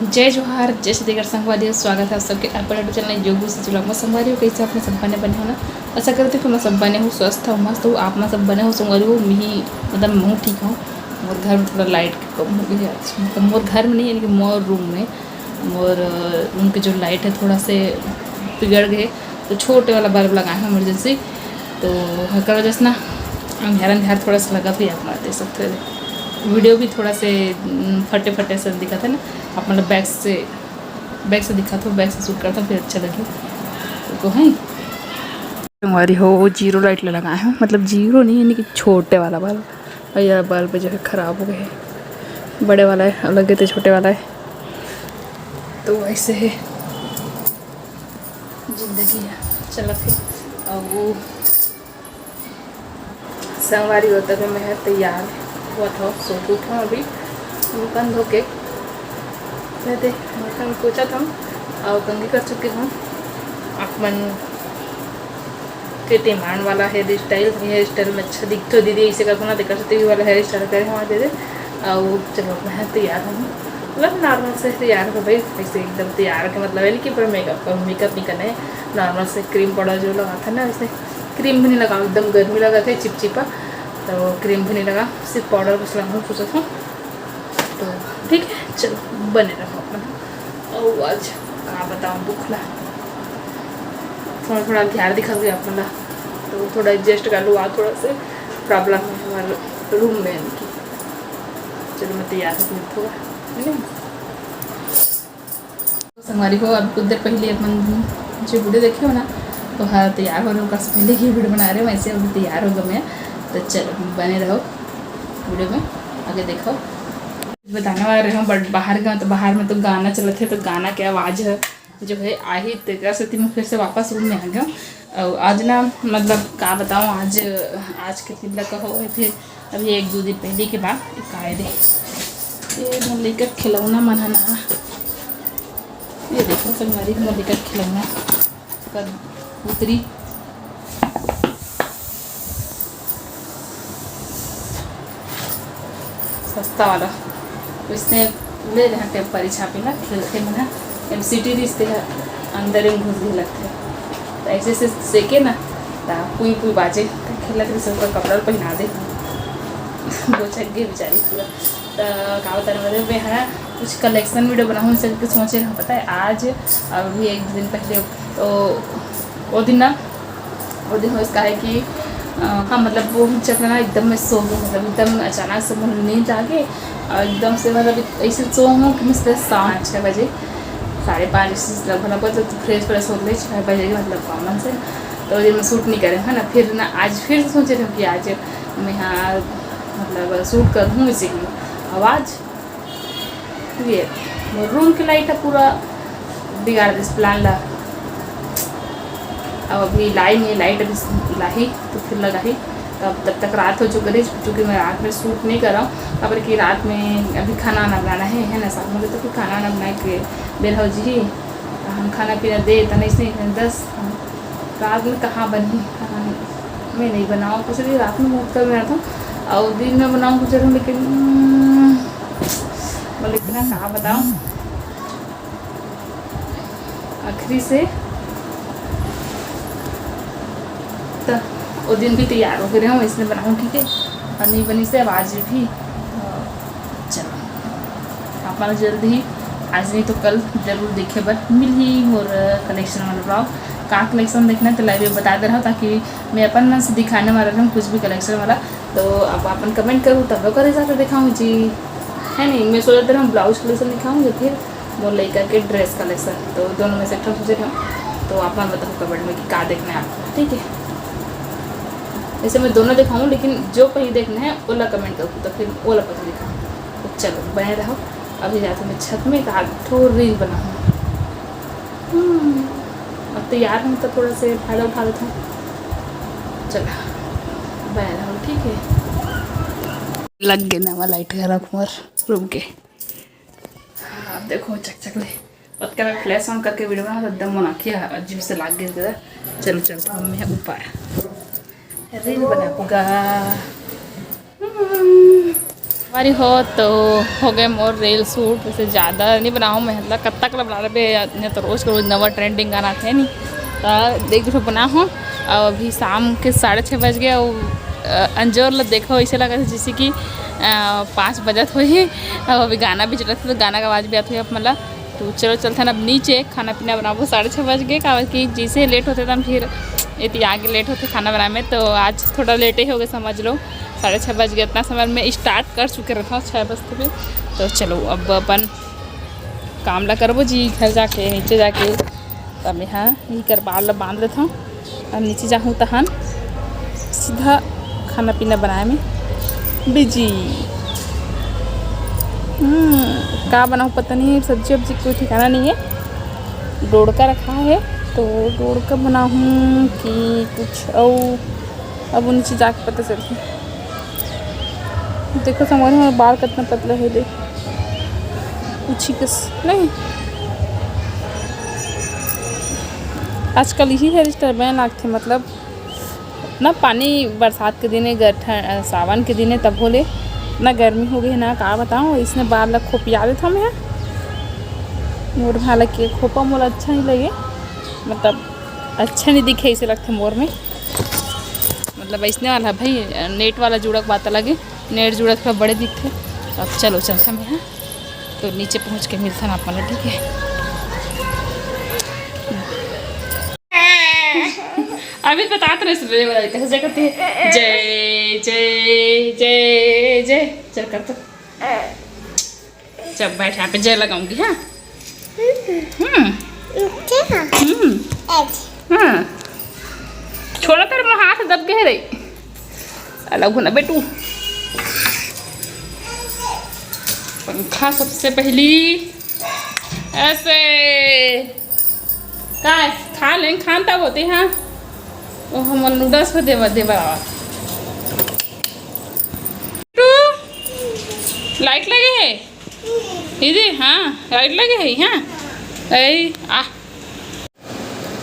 जय जोहार जय छत्तीसगढ़ संगवारी स्वागत है आप सबके अपने चैनल जोगू से जुड़ा मैं संगवारी कैसे अपने सब बने हो ना। ऐसा करते कि मैं सब बने हो स्वस्थ हो मस्त हो आप मैं सब बने हो संगवारी हो मी मतलब मैं ठीक हूँ। मोर घर में थोड़ा लाइट कम हो गई आज मतलब मोर घर में नहीं यानी कि मोर रूम में मोर रूम के जो लाइट है थोड़ा से बिगड़ गए तो छोटे वाला बल्ब लगाए हैं इमरजेंसी। तो हर वजह से ना अंधेरा थोड़ा सा लगा भी आप देख सकते थे। वीडियो भी थोड़ा से फटे फटे से दिखा था ना आप मतलब बैक से दिखा था बैक से शूट करता फिर अच्छा लगे तो है हमारी हो जीरो लाइट लगाए हैं मतलब जीरो नहीं यानी कि छोटे वाला बल्ब और यह बल्ब जो है ख़राब हो गए है बड़े वाला है और लगे थे छोटे वाला है। तो ऐसे है ज़िंदगी है चलो फिर और वो संगवारी होता है मैं तैयार हुआ था सो के उठा अभी मुँह धो के रहते मैं पूछा था और कंघी कर चुकी हूँ आँखमन के टेमान वाला हेयर स्टाइल में अच्छा दिख तो दीदी इसे करना दिखा सकते वाला हेयर स्टाइल करे हमारे दीदी और चलो मैं तैयार हूँ मतलब नॉर्मल से तैयार हो भाई ऐसे एकदम तैयार के मतलब है नहीं कि पूरा मेकअप नहीं करना है। नॉर्मल से क्रीम पाउडर जो लगा था ना वैसे क्रीम भी नहीं लगा एकदम गर्मी लगा था चिपचिपा तो क्रीम भी नहीं लगा सिर्फ पाउडर कुछ लगाऊँ सोचा था। तो ठीक है चलो बने रहो अपना और आज कहाँ बताऊँ बुखला थोड़ा ध्यान दिखा गया अपना तो थोड़ा एडजस्ट कर लूँ आज थोड़ा से प्रॉब्लम है हमारे रूम में इनकी। चलो मैं तैयार हो थोड़ा है हमारी को अब कुछ देर पहले अपन जो वीडियो देखे हो ना तो हाँ तैयार हो रहे हो कल से पहले ही वीडियो बना रहे हो वैसे अभी तैयार हो गए मैं। तो चलो बने रहो वीडियो में आगे देखो बताने वाले रहे हूँ बट बाहर गए तो बाहर में तो गाना चल थे तो गाना की आवाज़ जो है आ ही तेरा से मैं फिर से वापस रूम में आ गया और आज ना मतलब क्या बताऊँ आज के दिन लगा हो फिर अभी एक दो दिन पहले के बाद आए दे ये मुरली का खिलौना मनाना ये देखो संगवारी मुरली का खिलौना कबूतरी सस्ता वाला तो इसने ले रहे टेम्परी छापे ना खेलते मना MCT रिश्ते हैं अंदर में घुस भी लगते तो ऐसे से सेके ना तो पुई पुई बाजे खेला तो सबका कपड़ा पहना दे वो चक गई बेचारी पूरा। तो क्या बता रहे मैं है कुछ कलेक्शन वीडियो बनाऊँ से सोचे रहा पता है आज अभी एक दिन पहले तो वो दिन इसका है कि हाँ मतलब वो जब ना एकदम मैं सो गई मतलब एकदम अचानक से मुझे नींद आ गई और एकदम से मतलब ऐसे सो हूँ कि मैं शाम 6 बजे 5:30 लगभग तो फ्रेश हो गई 6 बजे मतलब कॉमन से तो ये मैं शूट नहीं करें है ना फिर ना आज फिर सोचे थे कि आज मैं यहाँ मतलब शूट करूँ इसी की आवाज़ ये रूम की लाइट है पूरा बिगाड़ दिस प्लान ला अब अभी लाई नहीं लाइट अभी लाई तो फिर लगा ही तब तक रात हो चुकी चूँकि मैं रात में शूट नहीं कर रहा हूँ अब कि रात में अभी खाना वाना बनाना है ना साथ में तो फिर खाना वाना बना के बेर हो जी हम खाना पीना दे तो नहीं 10 रात में कहाँ बनी मैं नहीं बनाऊँ कुछ भी रात में मूड कर रहा था और दिन में बनाऊँ कुछ लेकिन बोले इतना कहाँ बताऊँ आखिरी से तो वो दिन भी तैयार हो गए हूँ इसलिए बनाऊँ ठीक है और नहीं बनी से आवाज़ भी चलो आप मानो जल्द ही आज नहीं तो कल ज़रूर देखे बट मिल ही और कलेक्शन वाला ब्लॉग कहाँ कलेक्शन देखना है तो लाइव बता दे रहा हूँ ताकि मैं अपन मन से दिखाने वाला रहूँ कुछ भी कलेक्शन वाला तो अब अपन कमेंट करूँ तब लोग करे जाकर दिखाऊँ जी है नहीं मैं सोच रहा हूँ ब्लाउज कलेक्शन दिखाऊँगी फिर वो लड़का के ड्रेस कलेक्शन तो दोनों में से एक सोच रही हूँ तो आप बताओ कमेंट में कि क्या देखना है आपको ठीक है। वैसे मैं दोनों दिखाऊँ लेकिन जो पहले देखना है ओला कमेंट करूँ तो फिर ओला पहले दिखाऊँ तो चलो बने रहो अभी जाते मैं छत में एक रील बनाऊँ अब तैयार हूँ तो थोड़ा से फायदा उठा लेता हूँ चलो बने रहो ठीक है। लग गए ना लाइट खराब हमारे रूम के आप देखो चक ले और क्या मैं फ्लैश ऑन करके वीडियो बना एकदम मना किया अजीब से लग गया चलो चलता हूँ मैं ऊपर रील बनाऊँगा हमारी हो तो हो गए मोर रील शूट, वैसे ज़्यादा नहीं बनाऊँ मैं, मतलब कब तक बना रहे तो रोज़ का रोज़ नवा ट्रेंडिंग गाना थे नहीं तो देख दो बना हूँ। और अभी शाम के 6:30 बज गए और अंजोर लो देखो ऐसे लगा था जैसे कि 5 बजत हुई। और अभी गाना भी चल रहा था तो गाना का आवाज़ भी आती है मतलब। तो चलो चलते हैं अब नीचे खाना पीना बनाओ। 6:30 बज गए कि जैसे लेट होते तो हम फिर इतनी आगे लेट होते खाना बनाने में, तो आज थोड़ा लेट ही हो गया समझ लो। 6:30 बज गए, इतना समय में स्टार्ट कर चुके रहता 6 बजते पे। तो चलो अब अपन काम ला करबो जी घर जाके नीचे जाके। तब यहाँ यही कर बाल बांध लेता हूँ। अब नीचे जाऊँ तहन सीधा खाना पीना बनाए में बिजी। क्या बनाऊँ पता नहीं, सब्जी वब्जी कोई ठिकाना नहीं है। डोड़का रखा है तो डोड़का बनाऊँ कि कुछ और, अब नीचे जाके पता चलती। देखो समझ में बाल कितना पतला है, देख कुछ ही किस नहीं। आजकल यही हेयर स्टाइल में लागते मतलब ना, पानी बरसात के दिन है, सावन के दिन है तब बोले ना, गर्मी हो गई ना का बताऊँ। इसने बाल लग खोपिया देता मैं मोर में। हालांकि खोपा मोर अच्छा नहीं लगे, मतलब अच्छा नहीं दिखे ऐसे लगते मोर में। मतलब इसने वाला भाई नेट वाला जुड़ा बात लगे, नेट जुड़ा थोड़ा बड़े दिखते। अब चलो चलता मैं यहाँ तो नीचे पहुँच के मिलता ना अपना, ठीक है। अभी बताते रहे कैसे करती है। जय जय जय जय चल कर तो जब बैठ यहाँ पे जय लगाऊंगी। हाँ हाँ छोड़ा तेरे मेरा हाथ दब गए रे, अलग होना बेटू। पंखा सबसे पहली ऐसे का खा लें, खान तब होते हैं। ओह हम नूडल्स को देवा बराबर। लाइट लगे है दीदी, हाँ लाइट लगे है यहाँ। ऐ आ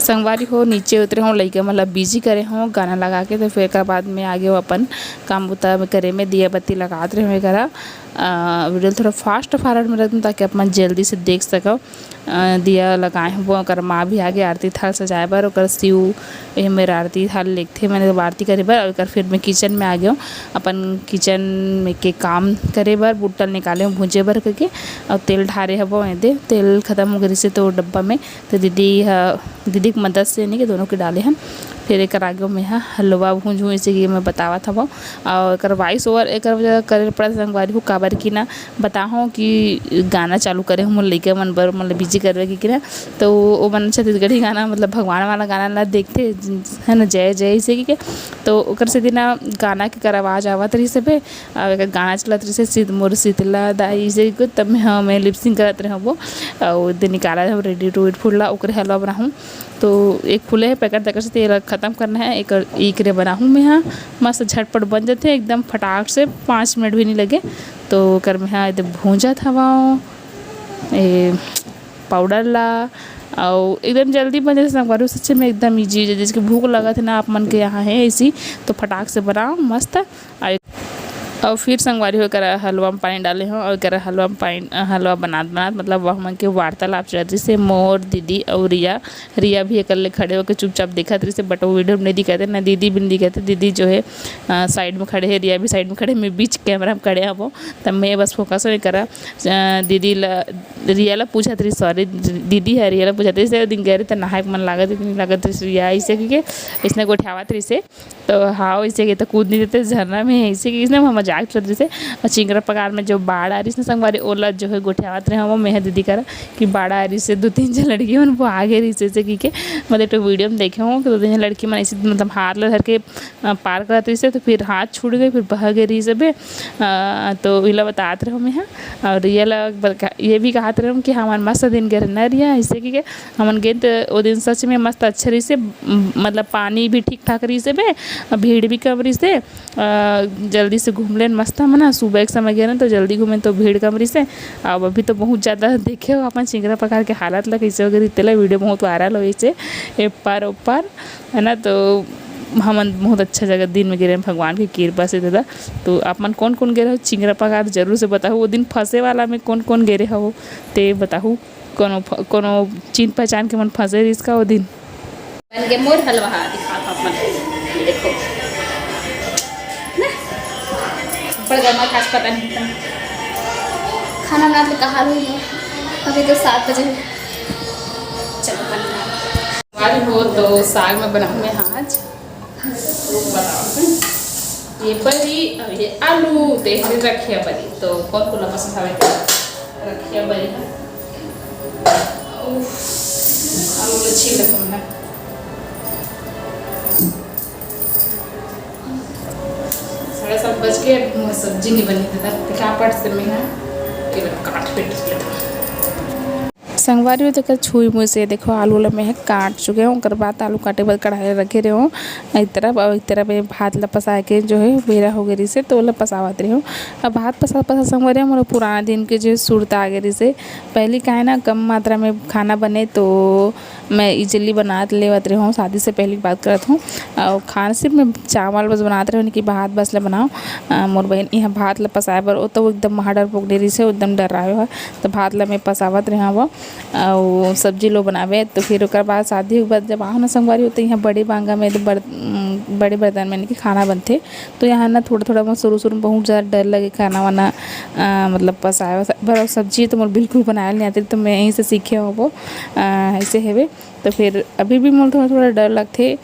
संगवारी हो नीचे उतरे हों लइका मतलब बिजी करे हों गाना लगा के। तो फिर एक बाद में आगे हो अपन काम बुता करे में दिया बत्ती लगाते रहे हुए करा। वीडियो थोड़ा फास्ट फॉरवर्ड में रख दूँ ताकि अपन जल्दी से देख सको। दिया लगाए हुआ कर माँ भी आगे आरती थाल सजाए बर और शिव ये मेरा आरती थाल लिखते मैंने तो आरती करे बर। और फिर मैं किचन में आ गया हूँ अपन किचन में के काम करे बर। बुट्टल निकाले हूँ भूंजे बर करके और तेल ढारे हबो दे तेल ख़त्म हो गई से तो डब्बा में। तो दीदी की मदद से नहीं कि दोनों के डाले हैं। फिर एक आगे में यहाँ हलवा भूंज इसे कि मैं बतावा था वो। और एक वॉइस ओवर एक वजह करे पड़ा संगवारी हूँ काबर की ना बताऊँ कि गाना चालू करे हूँ लइका मन बर मतलब बिजी करवे कि ना। तो वो मन छत्तीसगढ़ी गाना मतलब भगवान वाला गाना ला देखते है ना, जय जय से कि तो ओकर से दिन गाना के कर आवाज़ आवत रही सब। और गाना चलत रही से मोर शीतला दाई से तब मैं लिपसिंग करत रहे वो। और दिन निकाला रेडी टू ईट फूला ओकर हलवा बनाऊँ। तो एक फूले है पैकेट तक से तेल ख़त्म करना है। एक रे बनाऊँ मैं यहाँ मस्त झटपट बन जाते एकदम फटाक से, 5 मिनट भी नहीं लगे। तो कर मैं यहाँ एकदम भूंजा था वो पाउडर ला और एकदम जल्दी बन जाते संगवारी सच्चे में एकदम ईजी। जिसकी भूख लगा थे ना आप मन के यहाँ है ऐसी तो फटाक से बनाओ मस्त। और फिर संगवारी होकर हलवा में पानी डाले हों और कर हलवा बनात मतलब वह मन के वार्तालाप चलत रही से मोर दीदी और रिया भी अकेले खड़े होकर चुपचाप दिखत रही से। बट वो वीडियो में नहीं दिखाते ना, दीदी भी नहीं दिखाते। दीदी जो है साइड में खड़े है, रिया भी साइड में खड़े, मैं बीच कैमरा में खड़े हैं वो। तब मैं बस फोकस नहीं करा। दीदी रिया ला पूछा रही, सॉरी दीदी है रिया ला पूछा रही से दिन गए रहे तो नहाए मन लागत नहीं लागत रिया ऐसे क्योंकि इसने गोठावत रही से। तो हाँ ऐसे कि तो कूद नहीं देते झरना में ऐसे कि इसने मजाक चल रही से। और चिंगरा पगार में जो बाढ़ आ रही है संगवारी ओला जो है गोठियावत रहे वो मेह दीदी करा कि बाढ़ आ रही से 2-3 जन लड़की मन वो आगे रही से कि के मतलब तो वीडियो में देखे हूँ कि 2-3 जन लड़की मन ऐसे मतलब हाथ ला धर के पार करत रही से। तो फिर हाथ छूट गए फिर बह गई रही सब। तो इला बताते रहो मैं। और ये भी कहते रहो कि हमारे मस्त दिन गए न रिया ऐसे कि हमन गए तो वो दिन सच में मस्त अच्छा रही से, मतलब पानी भी ठीक ठाक रही से भीड़ भी कम रही से। जल्दी से घूम लें मस्त हम ना, सुबह के समय गए ना तो जल्दी घूमें तो भीड़ कम रही से। अब अभी तो बहुत ज़्यादा देखे हो अपन चिंगरा प्रकार के हालत ला कैसे हो गई तेला वीडियो बहुत वायरल हो इसे पार ऊपर है ना। तो हमन बहुत अच्छा जगह दिन में गिरे भगवान की कृपा से दादा। तो आप मन कौन कौन गिरे हो चिंगरा पगार जरूर से बताओ। वो दिन फंसे वाला में कौन कौन गिरे हो ते बताओ। कोनो कोनो चिन्ह पहचान के मन फंसे रही इसका वो दिन बन के मोर हलवा दिखा था अपन देखो बड़ गर्मा खास पता नहीं था खाना बना के कहा रही है अभी तो 7 बजे चलो बना आज हो तो साग में बनाऊँ मैं आज बताओ ये बड़ी और ये आलू देख रखिए बड़ी तो कौन को पसंद आवे रखिए बड़ी आलू अच्छी लगना साढ़े 7 बज के सब्जी नहीं बनी था क्या पट से मैं काट पेट संगवारी हो तो छुई मुँह से देखो आलू वाला में काट चुके हूँ और बाद आलू काटे बाद कढ़ाई रखे रहे हूँ एक तरफ में भात ला पसा के जो है बेरा हो गई से तो पसावत रही हूँ। अब भात पसा संगवारी मोर पुराना दिन के जो सूरत आ गई से पहले का है ना कम मात्रा में खाना बने तो मैं इजली बना लेवत रही हूँ। शादी से पहले की बात करत हूँ और खाना सिर्फ मैं चावल बस बनाते रही कि भात बस ला बनाओ। मोर बहन यहाँ भात ला पसाए बर तो एकदम महाडर पोक रही से एकदम डर रहा है तो भात ला मैं पसावत रहा वो और सब्जी लो बनावे। तो फिर उसके बाद शादी के बाद जब आओ ना संगवारी होते यहाँ बड़े बांगा में तो बड़े बर्तन में कि खाना बनते तो यहाँ ना थोड़ा थोड़ा शुरू में बहुत ज़्यादा डर लगे खाना वाना मतलब पसाए पर सब्जी तो मोर बिल्कुल बनाए नहीं आती तो मैं यहीं से सीखे हो वो ऐसे है। तो फिर अभी भी मोर थोड़ा थोड़ा डर लगते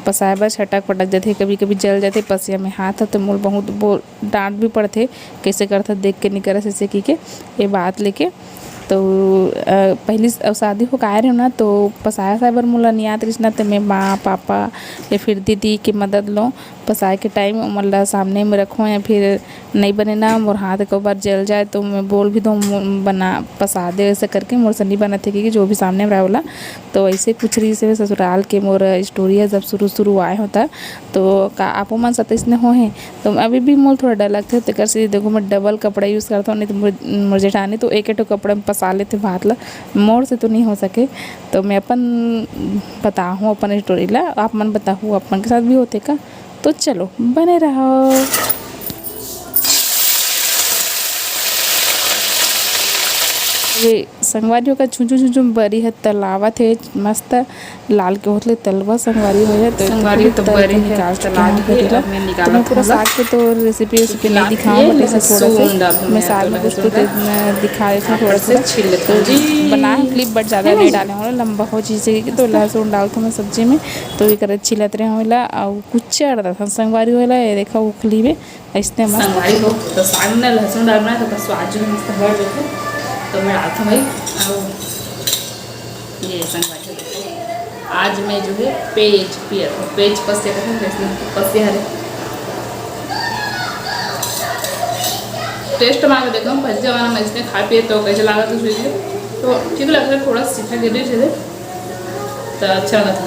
पसाए बर छटक पटक जाते कभी कभी जल जाते पसिया में हाथ तो मोर बहुत डांट भी पड़ते कैसे करता देख के नहीं करे ऐसे की के ये बात लेके। तो पहली शादी हो आए रहे ना तो पसाया साबर मोला नहीं आती ना तो मैं माँ पापा या फिर दीदी की मदद लो पसाए के टाइम मतलब सामने में रखो या फिर नहीं बने ना मोर हाथ एक बार जल जाए तो मैं बोल भी दूँ बना पसा दे ऐसे करके मोर से नहीं बना थे कि जो भी सामने में रहा बोला। तो ऐसे कुछ रही से ससुराल के मोर स्टोरी है जब शुरू आए होता तो का आपो मन 27 ने हो हैं तो अभी भी मोर थोड़ा डर लगता है। तो से देखो मैं डबल कपड़ा यूज़ करता हूँ नहीं तो मोर जेठानी तो एक कपड़े में पसा लेते भात ला मोर से तो नहीं हो सके। तो मैं अपन बताऊँ अपन स्टोरी ला आप मन बताऊँ अपन के साथ भी होते का तो चलो बने रहो। ये संगवारियों का छुंचू बरी है तलावा थे मस्त लाल के होतले तलवा संगवारी हो जाए तो संगवारी तो बरी निकाल तलावा में निकाला तो पूरा साग के तो रेसिपी उसके नहीं दिखाऊं बट ऐसे थोड़ा सा मैं साग में कुछ दिखा देती हूँ थोड़ा सा छिल तो बनाए क्लिप बट ज़्यादा नहीं डाले हो लंबा हो चीज़ तो लहसुन डालता मैं सब्जी में तो ये कर छिलत रहे होला और कुछ अड़ता था संगवारी होला ये देखा उखली में ऐसे मस्त संगवारी हो तो साग में लहसुन डालना है तो स्वाद जो मस्त बढ़ जाते तो मैं डालता हूँ भाई ये संगवारी आज मैं जो है पेज पसे पसे हरे टेस्ट मांग देखो हम पहले जमाना में इसने खा पिए तो कैसे लगा तो ठीक लग रहा थोड़ा सीखा गिर थे तो अच्छा लगा था।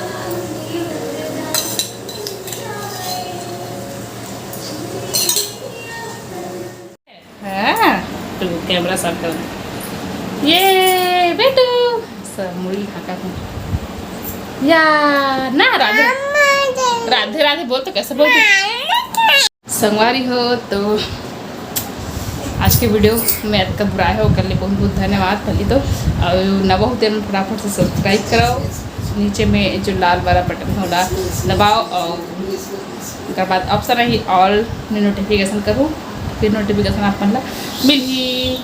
हाँ तो कैमरा साफ कर ये बेटू सब मुड़ी खाका या ना राधे राधे राधे बोल तो कैसे बोलते संगवारी हो। तो आज के वीडियो में आपका बुरा है कर लिए बहुत बहुत धन्यवाद। पहले तो और नवा होते हैं फटाफट से सब्सक्राइब कराओ नीचे में जो लाल वाला बटन होला दबाओ और उसके बाद ऑप्शन है ऑल में नोटिफिकेशन करो फिर नोटिफिकेशन अपन ला मिली।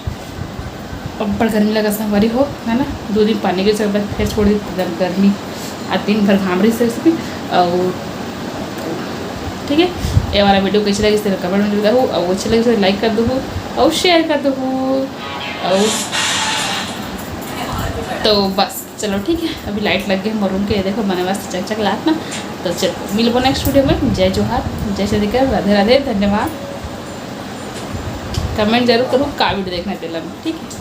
अब बड़ गर्मी लगा संगवारी हो है ना 2 दिन पानी के सब फिर छोड़ी गर्मी आज दिन भर घाम रही से और ठीक है। ये वाला वीडियो कैसे लगे इस कमेंट में बताओ और अच्छे लगे तो लाइक कर दो और शेयर कर दो और तो बस चलो ठीक है। अभी लाइट लग गई मरूम के देखो मने वास्ते चक चक लात ना तो चलो मिलबो नेक्स्ट वीडियो में। जय जोहार जय श्री कृष्ण राधे राधे धन्यवाद। कमेंट जरूर करो का वीडियो देखना पहला ठीक है।